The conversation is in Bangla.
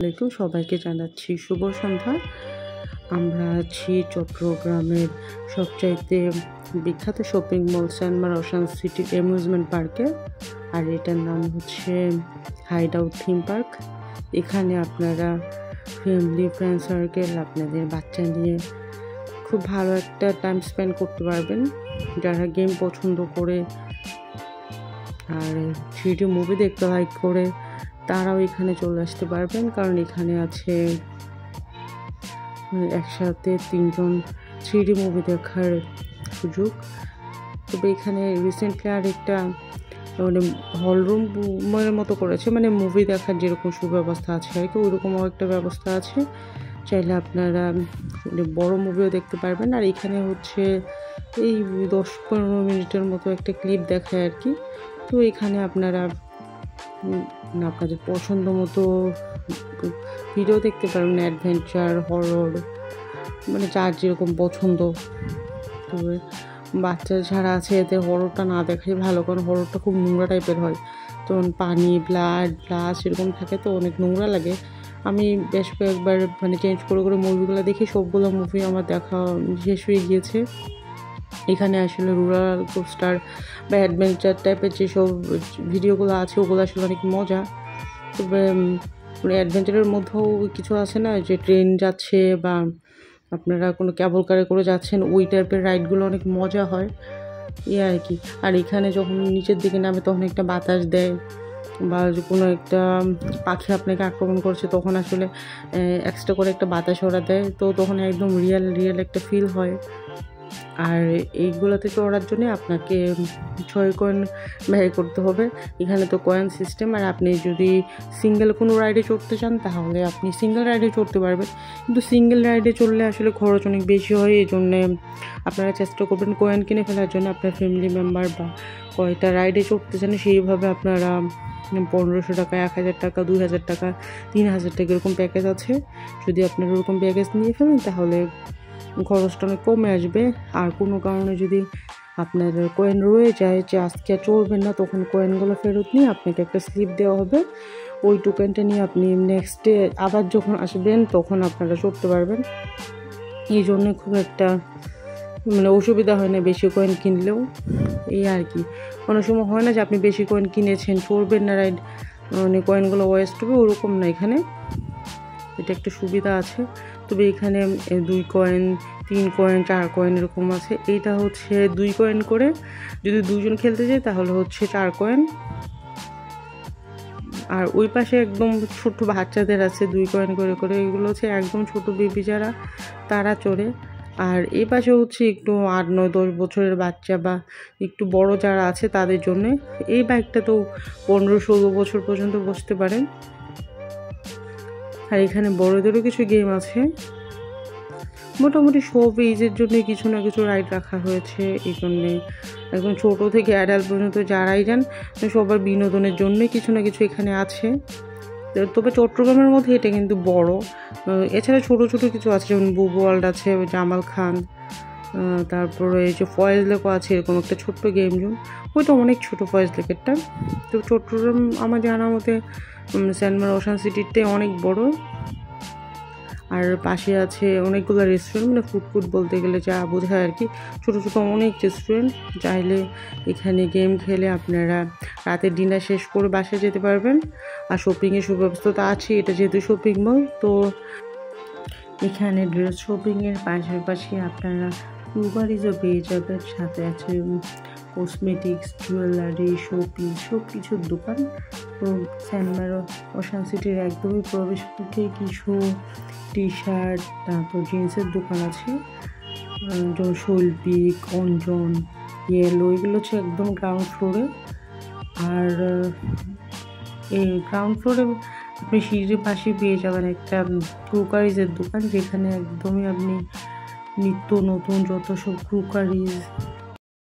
আলাইকুম, সবাইকে জানাচ্ছি শুভ সন্ধ্যা। আমরা আছি চট্টগ্রামের সবচাইতে বিখ্যাত shopping mall Sanmar ocean city amusement পার্কে। আর এটার নাম হচ্ছে হাইড আউট থিম পার্ক। এখানে আপনারা ফ্যামিলি ফ্রেন্ড সার্কেল আপনাদের বাচ্চা নিয়ে খুব ভালো একটা টাইম স্পেন্ড করতে পারবেন। যারা গেম পছন্দ করে আর 3D মুভি দেখতে লাইক করে তারাও এখানে চলে আসতে পারবেন, কারণ এখানে আছে একসাথে 3 জন 3D মুভি দেখার সুযোগ। তবে এখানে রিসেন্টলি আর একটা মানে হল রুমের মতো করেছে, মানে মুভি দেখার যেরকম সুব্যবস্থা আছে আর কি ওইরকমও একটা ব্যবস্থা আছে। চাইলে আপনারা বড় মুভিও দেখতে পারবেন। আর এখানে হচ্ছে এই 10-15 মিনিটের মতো একটা ক্লিপ দেখায় আর কি। তো এখানে আপনারা আপনাদের পছন্দ মতো ভিডিও দেখতে পারবেন, অ্যাডভেঞ্চার, হরর, মানে যার যেরকম পছন্দ। তবে বাচ্চা যারা আছে এতে হররটা না দেখাই ভালো, কারণ হররটা খুব নোংরা টাইপের হয়, তখন পানি, ব্লাড এরকম থাকে, তো অনেক নোংরা লাগে। আমি বেশ কয়েকবার মানে চেঞ্জ করে করে মুভিগুলো দেখি, সবগুলো মুভি আমার দেখা শেষ হয়ে গিয়েছে। এখানে আসলে রুরাল কোস্টার বা অ্যাডভেঞ্চার টাইপের যেসব ভিডিওগুলো আছে ওগুলো আসলে অনেক মজা। তবে অ্যাডভেঞ্চারের মধ্যেও কিছু আছে না, যে ট্রেন যাচ্ছে বা আপনারা কোনো ক্যাবল কারে করে যাচ্ছেন, ওই টাইপের রাইডগুলো অনেক মজা হয় আর কি। আর এখানে যখন নিচের দিকে নামে তখন একটা বাতাস দেয়, বা কোনো একটা পাখি আপনাকে আক্রমণ করছে তখন আসলে এক্সট্রা করে একটা বাতাস ওরা দেয়, তো তখন একদম রিয়েল একটা ফিল হয়। আর এইগুলোতে চড়ার জন্য আপনাকে 6 কয়েন ব্যয় করতে হবে। এখানে তো কয়েন সিস্টেম। আর আপনি যদি সিঙ্গেল কোনো রাইডে চড়তে চান তাহলে আপনি সিঙ্গেল রাইডে চড়তে পারবেন, কিন্তু সিঙ্গেল রাইডে চড়লে আসলে খরচ অনেক বেশি হয়। এই জন্যে আপনারা চেষ্টা করবেন কয়েন কিনে ফেলার জন্য। আপনার ফ্যামিলি মেম্বার বা কয়টা রাইডে চড়তে চান সেইভাবে আপনারা 1500 টাকা, 1000 টাকা, 2000 টাকা, 3000 টাকা এরকম প্যাকেজ আছে। যদি আপনারা ওরকম প্যাকেজ নিয়ে ফেলেন তাহলে খরচটা অনেক কমে আসবে। আর কোনো কারণে যদি আপনার কয়েন রয়ে যায় যে আজকে চলবেন না, তখন কয়েনগুলো ফেরত নিয়ে আপনাকে একটা স্লিপ দেওয়া হবে। ওই টোকেনটা নিয়ে আপনি নেক্সট ডে আবার যখন আসবেন তখন আপনারা চড়তে পারবেন। এই জন্য খুব একটা মানে অসুবিধা হয় না বেশি কয়েন কিনলেও। এই আর কি, কোনো সময় হয় না যে আপনি বেশি কয়েন কিনেছেন চড়বেন না রাইড, মানে কয়েনগুলো ওয়েস্ট হবে, ওরকম না। এখানে এটা একটা সুবিধা আছে। তবে এখানে 2 কয়েন, 3 কয়েন, 4 কয়েন এরকম আছে। এইটা হচ্ছে 2 কয়েন করে, যদি 2 জন খেলতে যায় তাহলে হচ্ছে 4 কয়েন। আর ওই পাশে একদম ছোট বাচ্চাদের আছে 2 কয়েন করে করে, এগুলো হচ্ছে একদম ছোট বেবি যারা তারা চড়ে। আর এই পাশে হচ্ছে একটু 8, 9, 10 বছরের বাচ্চা বা একটু বড় যারা আছে তাদের জন্যে। এই বাইকটা তো 15-16 বছর পর্যন্ত বসতে পারেন। আর এখানে বড়দেরও কিছু গেম আছে। মোটামুটি সব এইজের জন্য কিছু না কিছু রাইড রাখা হয়েছে। এই জন্যে একদম ছোটো থেকে অ্যাডাল্ট পর্যন্ত যারাই যান সবার বিনোদনের জন্যই কিছু না কিছু এখানে আছে। তবে চট্টগ্রামের মধ্যে এটা কিন্তু বড়। এছাড়া ছোটো ছোটো কিছু আছে, যেমন বুবু ওয়ার্ল্ড আছে, জামাল খান, তারপরে এই যে ফয়েজ লেকও আছে, এরকম একটা ছোট্ট গেম জোন। ওইটা অনেক ছোটো ফয়েজ লেকেরটা। তো চট্টগ্রাম আমার জানার মতে সেন্টমার ওশান সিটিতে অনেক বড়। আর পাশে আছে অনেকগুলো রেস্টুরেন্ট, মানে ফুড বলতে গেলে যা বোঝায় আর কি, ছোটো ছোটো অনেক রেস্টুরেন্ট। চাইলে এখানে গেম খেলে আপনারা রাতের ডিনার শেষ করে বাসায় যেতে পারবেন। আর শপিংয়ের সুব্যবস্থা তো আছে, এটা যেহেতু শপিং মল, তো এখানে ড্রেস শপিংয়ের পাশাপাশি আপনারা গ্রোসারিজও পেয়ে যাবেন। সাথে আছে কসমেটিক্স, জুয়েলারি, শপিং, সব কিছুর দোকান। তো সেন্টমার ওশান সিটির একদমই প্রবেশ মুখে কিছু টি-শার্ট, তারপর জিন্সের দোকান আছে, যেমন শৈল্পিক, অঞ্জন, ইয়েলো, এগুলো হচ্ছে একদম গ্রাউন্ড ফ্লোরে। আর এই গ্রাউন্ড ফ্লোরে আপনি সিঁড়ির পাশে পেয়ে যাবেন একটা ক্রোকারিজের দোকান, যেখানে একদমই আপনি নিত্য নতুন যত সব ক্রোকারিজ,